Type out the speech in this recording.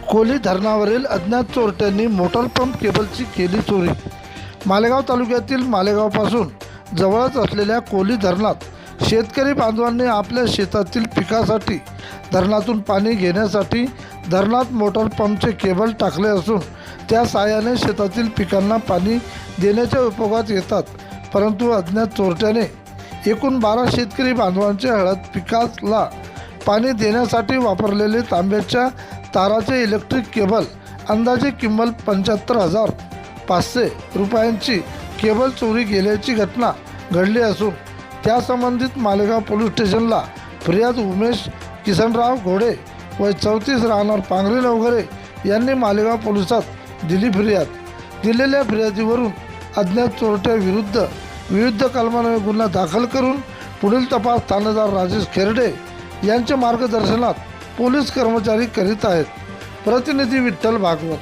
कोली धरणावरील अज्ञात चोरट्यांनी motor pump केबलची केली चोरी। मालेगाव तालुक्यातील मालेगावपासून जवळच असलेल्या कोली धरणात शेतकरी बांधवांनी आपल्या शेतातील पिकासाठी धरणातून पाणी घेण्यासाठी धरणात मोटार पंपचे केबल टाकले असून त्या साहाय्याने शेतातील पिकांना पाणी देण्याच्या उपयोगात येतात। परंतु अज्ञात चोरट्याने एकूण 12 शेतकरी बांधवांच्या हळद पिकाला पाणी देण्यासाठी वापरलेले तांब्याच्या ताराचे इलेक्ट्रिक केबल अंदाजे किंमत 75,500 रुपयांची केबल चोरी गेल्याची घटना घडली असून त्या संबंधित मालेगाव पोलीस स्टेशनला फिर्याद उमेश किसनराव घोडे वय 34 राहणार पांगरी नवघरे यांनी मालेगाव पोलिसात दिली फिर्याद। दिलेल्या फिर्यादीवरून अज्ञात चोरट्याविरुद्ध विविध कलमान्वये गुन्हा दाखल करून पुढील तपास ठाणेदार राजेश खेरडे यांच्या मार्गदर्शनात पोलीस कर्मचारी करीत आहेत। प्रतिनिधी विठ्ठल भागवत।